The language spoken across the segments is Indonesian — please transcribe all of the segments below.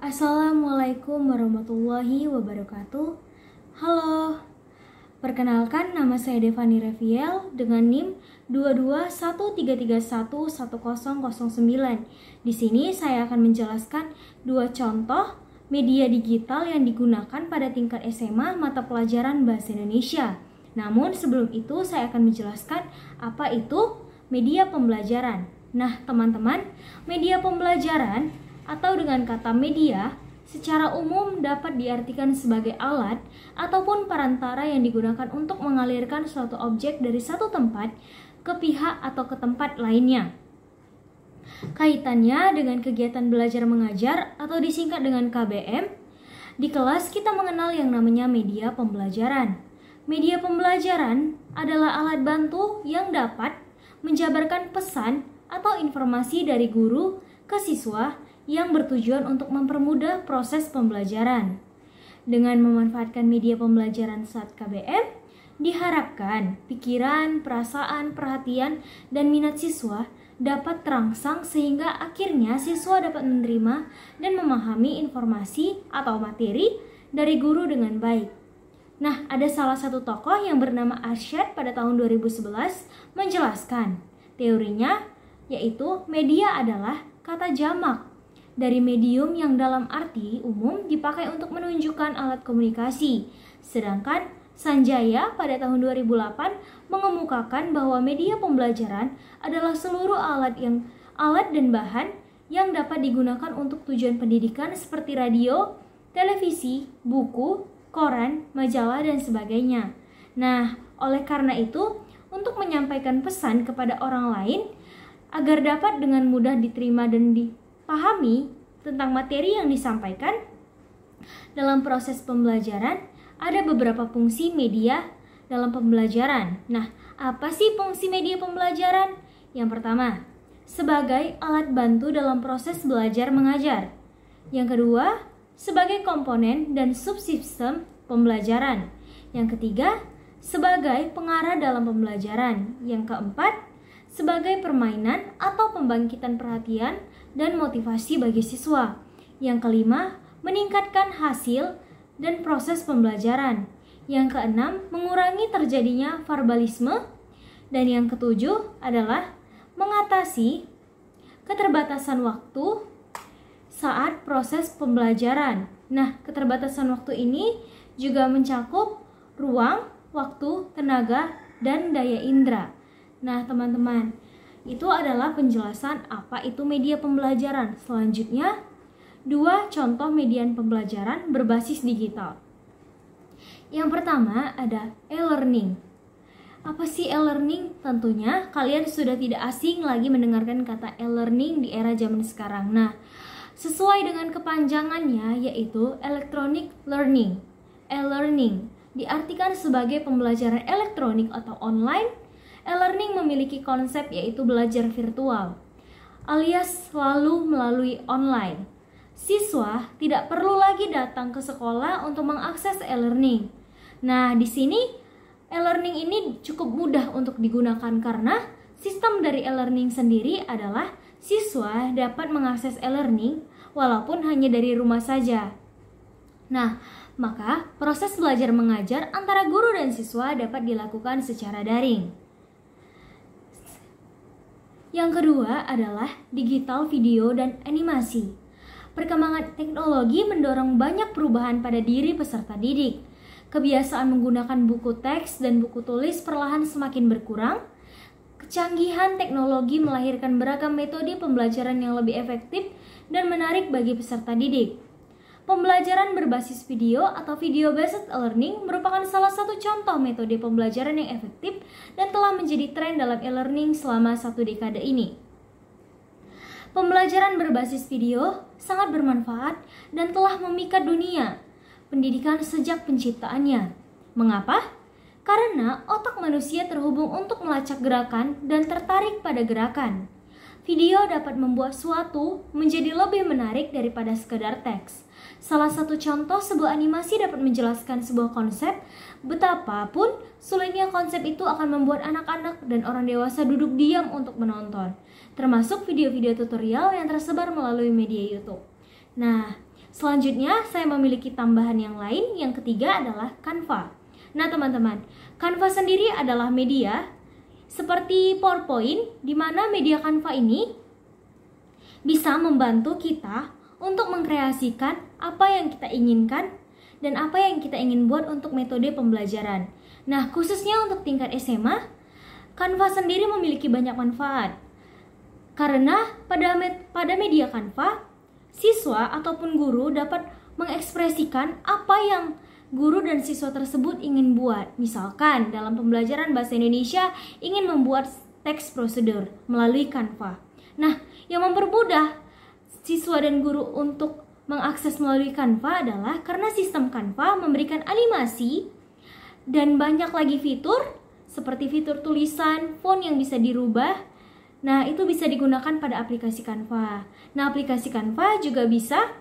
Assalamualaikum warahmatullahi wabarakatuh. Halo, perkenalkan nama saya Devani Reviel dengan NIM 22133311009. Di sini saya akan menjelaskan dua contoh media digital yang digunakan pada tingkat SMA mata pelajaran Bahasa Indonesia. Namun sebelum itu saya akan menjelaskan apa itu media pembelajaran. Nah, teman-teman, media pembelajaran atau dengan kata media secara umum dapat diartikan sebagai alat ataupun perantara yang digunakan untuk mengalirkan suatu objek dari satu tempat ke pihak atau ke tempat lainnya. Kaitannya dengan kegiatan belajar mengajar atau disingkat dengan KBM, di kelas kita mengenal yang namanya media pembelajaran. Media pembelajaran adalah alat bantu yang dapat menjabarkan pesan atau informasi dari guru ke siswa yang bertujuan untuk mempermudah proses pembelajaran. Dengan memanfaatkan media pembelajaran saat KBM, diharapkan pikiran, perasaan, perhatian, dan minat siswa dapat terangsang sehingga akhirnya siswa dapat menerima dan memahami informasi atau materi dari guru dengan baik. Nah, ada salah satu tokoh yang bernama Arsyad pada tahun 2011 menjelaskan teorinya, yaitu media adalah kata jamak dari medium yang dalam arti umum dipakai untuk menunjukkan alat komunikasi. Sedangkan Sanjaya pada tahun 2008 mengemukakan bahwa media pembelajaran adalah seluruh alat dan bahan yang dapat digunakan untuk tujuan pendidikan seperti radio, televisi, buku, koran, majalah, dan sebagainya. Nah, oleh karena itu, untuk menyampaikan pesan kepada orang lain agar dapat dengan mudah diterima dan dipahami tentang materi yang disampaikan dalam proses pembelajaran, ada beberapa fungsi media dalam pembelajaran. Nah, apa sih fungsi media pembelajaran? Yang pertama, sebagai alat bantu dalam proses belajar mengajar. Yang kedua, sebagai komponen dan subsistem pembelajaran. Yang ketiga, sebagai pengarah dalam pembelajaran. Yang keempat, sebagai permainan atau pembangkitan perhatian dan motivasi bagi siswa. Yang kelima, meningkatkan hasil dan proses pembelajaran. Yang keenam, mengurangi terjadinya verbalisme. Dan yang ketujuh adalah mengatasi keterbatasan waktu saat proses pembelajaran. Nah, keterbatasan waktu ini juga mencakup ruang, waktu, tenaga, dan daya indera. Nah, teman-teman, itu adalah penjelasan apa itu media pembelajaran. Selanjutnya, dua contoh media pembelajaran berbasis digital. Yang pertama ada e-learning. Apa sih e-learning? Tentunya kalian sudah tidak asing lagi mendengarkan kata e-learning di era zaman sekarang. Nah, sesuai dengan kepanjangannya yaitu electronic learning. E-learning diartikan sebagai pembelajaran elektronik atau online. E-learning memiliki konsep yaitu belajar virtual, alias selalu melalui online. Siswa tidak perlu lagi datang ke sekolah untuk mengakses e-learning. Nah, di sini e-learning ini cukup mudah untuk digunakan karena sistem dari e-learning sendiri adalah siswa dapat mengakses e-learning walaupun hanya dari rumah saja. Nah, maka proses belajar mengajar antara guru dan siswa dapat dilakukan secara daring. Yang kedua adalah digital video dan animasi. Perkembangan teknologi mendorong banyak perubahan pada diri peserta didik. Kebiasaan menggunakan buku teks dan buku tulis perlahan semakin berkurang. Kecanggihan teknologi melahirkan beragam metode pembelajaran yang lebih efektif dan menarik bagi peserta didik. Pembelajaran berbasis video atau video-based learning merupakan salah satu contoh metode pembelajaran yang efektif dan telah menjadi tren dalam e-learning selama 1 dekade ini. Pembelajaran berbasis video sangat bermanfaat dan telah memikat dunia pendidikan sejak penciptaannya. Mengapa? Karena otak manusia terhubung untuk melacak gerakan dan tertarik pada gerakan. Video dapat membuat suatu menjadi lebih menarik daripada sekedar teks. Salah satu contoh sebuah animasi dapat menjelaskan sebuah konsep. Betapapun sulitnya konsep itu akan membuat anak-anak dan orang dewasa duduk diam untuk menonton, termasuk video-video tutorial yang tersebar melalui media YouTube. Nah, Selanjutnya, saya memiliki tambahan yang lain. Yang ketiga adalah Canva. Nah, teman-teman, Canva sendiri adalah media seperti PowerPoint, di mana media Canva ini bisa membantu kita untuk mengkreasikan apa yang kita inginkan dan apa yang kita ingin buat untuk metode pembelajaran. Nah, khususnya untuk tingkat SMA, Canva sendiri memiliki banyak manfaat. Karena pada media Canva, siswa ataupun guru dapat mengekspresikan apa yang guru dan siswa tersebut ingin buat. Misalkan dalam pembelajaran bahasa Indonesia ingin membuat teks prosedur melalui Canva. Nah, yang mempermudah siswa dan guru untuk mengakses melalui Canva adalah karena sistem Canva memberikan animasi dan banyak lagi fitur seperti fitur tulisan, font yang bisa dirubah. Nah, itu bisa digunakan pada aplikasi Canva. Nah, aplikasi Canva juga bisa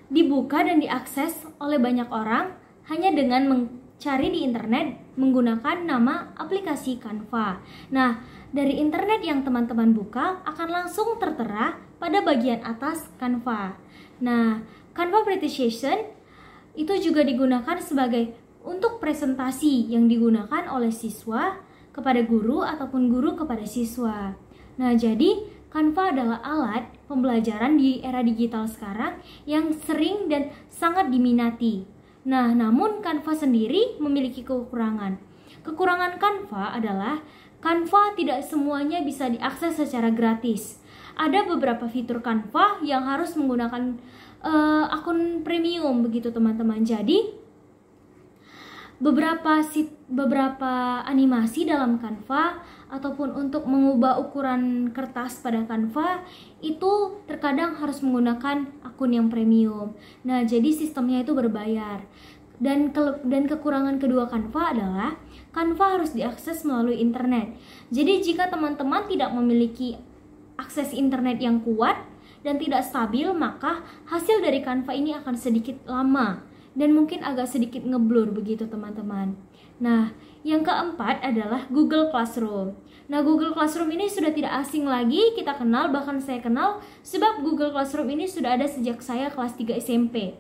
dibuka dan diakses oleh banyak orang hanya dengan mencari di internet menggunakan nama aplikasi Canva. Nah, dari internet yang teman-teman buka akan langsung tertera pada bagian atas Canva. Nah, Canva Presentation itu juga digunakan sebagai untuk presentasi yang digunakan oleh siswa kepada guru ataupun guru kepada siswa. Nah, jadi Canva adalah alat pembelajaran di era digital sekarang yang sering dan sangat diminati. Nah, namun Canva sendiri memiliki kekurangan. Kekurangan Canva adalah Canva tidak semuanya bisa diakses secara gratis. Ada beberapa fitur Canva yang harus menggunakan akun premium begitu teman-teman. Jadi beberapa animasi dalam Canva ataupun untuk mengubah ukuran kertas pada Canva itu terkadang harus menggunakan akun yang premium. Nah, jadi sistemnya itu berbayar. Dan kekurangan kedua Canva adalah Canva harus diakses melalui internet. Jadi jika teman-teman tidak memiliki akses internet yang kuat dan tidak stabil, maka hasil dari Canva ini akan sedikit lama dan mungkin agak sedikit ngeblur begitu teman-teman. Nah, yang keempat adalah Google Classroom. Nah, Google Classroom ini sudah tidak asing lagi, kita kenal, bahkan saya kenal, sebab Google Classroom ini sudah ada sejak saya kelas 3 SMP.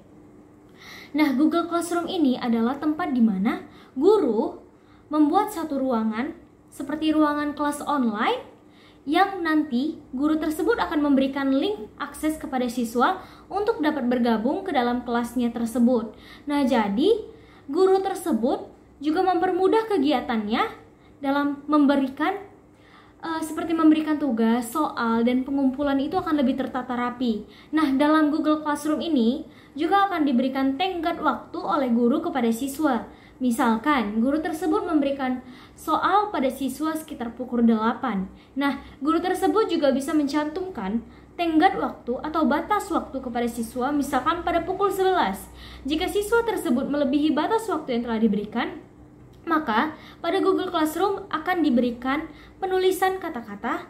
Nah, Google Classroom ini adalah tempat di mana guru membuat satu ruangan seperti ruangan kelas online yang nanti guru tersebut akan memberikan link akses kepada siswa untuk dapat bergabung ke dalam kelasnya tersebut. Nah, jadi guru tersebut juga mempermudah kegiatannya dalam seperti memberikan tugas, soal, dan pengumpulan itu akan lebih tertata rapi. Nah, dalam Google Classroom ini juga akan diberikan tenggat waktu oleh guru kepada siswa. Misalkan, guru tersebut memberikan soal pada siswa sekitar pukul 8. Nah, guru tersebut juga bisa mencantumkan tenggat waktu atau batas waktu kepada siswa, misalkan pada pukul 11. Jika siswa tersebut melebihi batas waktu yang telah diberikan, maka pada Google Classroom akan diberikan penulisan kata-kata,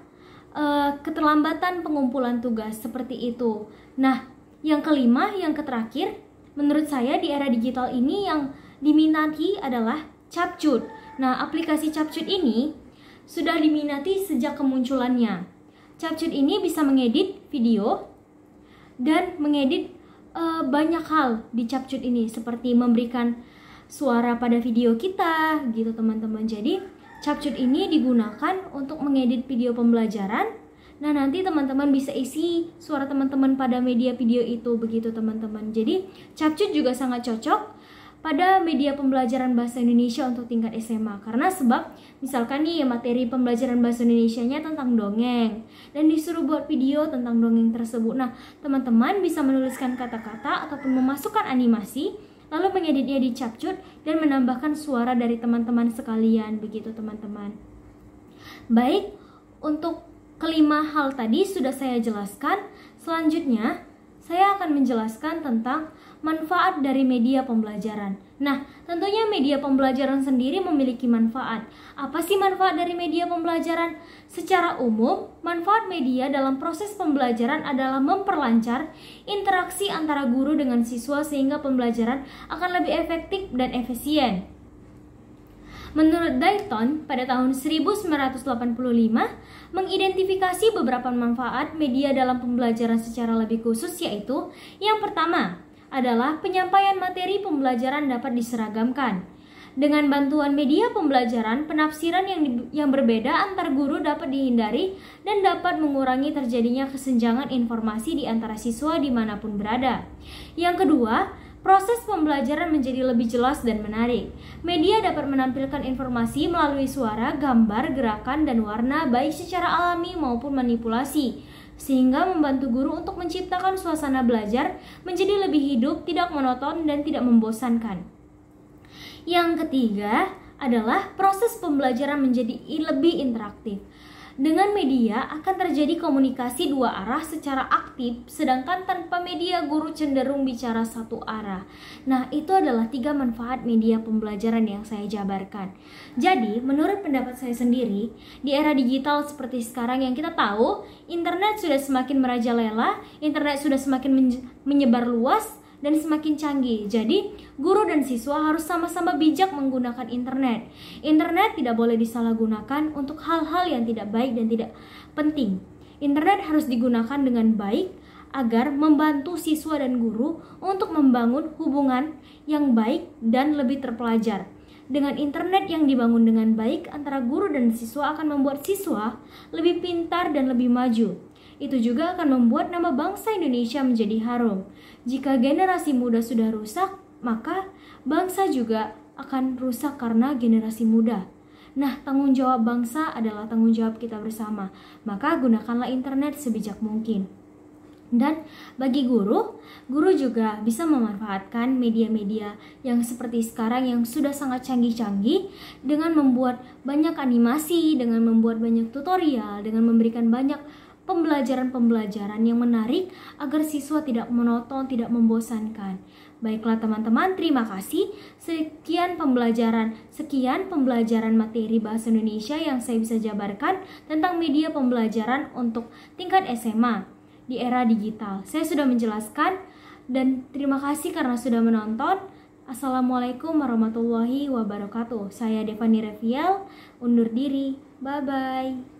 keterlambatan pengumpulan tugas seperti itu. Nah, yang kelima, yang terakhir, menurut saya di era digital ini yang diminati adalah CapCut. Nah, aplikasi CapCut ini sudah diminati sejak kemunculannya. CapCut ini bisa mengedit video dan mengedit banyak hal di CapCut ini, seperti memberikan suara pada video kita gitu teman-teman. Jadi CapCut ini digunakan untuk mengedit video pembelajaran. Nah, nanti teman-teman bisa isi suara teman-teman pada media video itu begitu teman-teman. Jadi CapCut juga sangat cocok pada media pembelajaran bahasa Indonesia untuk tingkat SMA. Karena sebab misalkan nih materi pembelajaran bahasa Indonesianya tentang dongeng dan disuruh buat video tentang dongeng tersebut. Nah, teman-teman bisa menuliskan kata-kata ataupun memasukkan animasi, lalu mengeditnya di CapCut dan menambahkan suara dari teman-teman sekalian begitu teman-teman. Baik, untuk kelima hal tadi sudah saya jelaskan. Selanjutnya saya akan menjelaskan tentang manfaat dari media pembelajaran. Nah, tentunya media pembelajaran sendiri memiliki manfaat. Apa sih manfaat dari media pembelajaran? Secara umum, manfaat media dalam proses pembelajaran adalah memperlancar interaksi antara guru dengan siswa sehingga pembelajaran akan lebih efektif dan efisien. Menurut Dayton, pada tahun 1985, mengidentifikasi beberapa manfaat media dalam pembelajaran secara lebih khusus, yaitu yang pertama adalah penyampaian materi pembelajaran dapat diseragamkan. Dengan bantuan media pembelajaran, penafsiran yang berbeda antar guru dapat dihindari dan dapat mengurangi terjadinya kesenjangan informasi di antara siswa dimanapun berada. Yang kedua, proses pembelajaran menjadi lebih jelas dan menarik. Media dapat menampilkan informasi melalui suara, gambar, gerakan, dan warna baik secara alami maupun manipulasi, sehingga membantu guru untuk menciptakan suasana belajar menjadi lebih hidup, tidak monoton, dan tidak membosankan. Yang ketiga adalah proses pembelajaran menjadi lebih interaktif. Dengan media akan terjadi komunikasi dua arah secara aktif, sedangkan tanpa media guru cenderung bicara satu arah. Nah, itu adalah 3 manfaat media pembelajaran yang saya jabarkan. Jadi, menurut pendapat saya sendiri, di era digital seperti sekarang yang kita tahu, internet sudah semakin merajalela, internet sudah semakin menyebar luas dan semakin canggih. Jadi, guru dan siswa harus sama-sama bijak menggunakan internet. Internet tidak boleh disalahgunakan untuk hal-hal yang tidak baik dan tidak penting. Internet harus digunakan dengan baik agar membantu siswa dan guru untuk membangun hubungan yang baik dan lebih terpelajar. Dengan internet yang dibangun dengan baik antara guru dan siswa akan membuat siswa lebih pintar dan lebih maju. Itu juga akan membuat nama bangsa Indonesia menjadi harum. Jika generasi muda sudah rusak, maka bangsa juga akan rusak karena generasi muda. Nah, tanggung jawab bangsa adalah tanggung jawab kita bersama. Maka gunakanlah internet sebijak mungkin. Dan bagi guru juga bisa memanfaatkan media-media yang seperti sekarang yang sudah sangat canggih-canggih dengan membuat banyak animasi, dengan membuat banyak tutorial, dengan memberikan banyak pembelajaran-pembelajaran yang menarik agar siswa tidak monoton, tidak membosankan. Baiklah teman-teman, terima kasih. Sekian pembelajaran materi Bahasa Indonesia yang saya bisa jabarkan tentang media pembelajaran untuk tingkat SMA di era digital. Saya sudah menjelaskan dan terima kasih karena sudah menonton. Assalamualaikum warahmatullahi wabarakatuh. Saya Devani Reviel, undur diri. Bye-bye.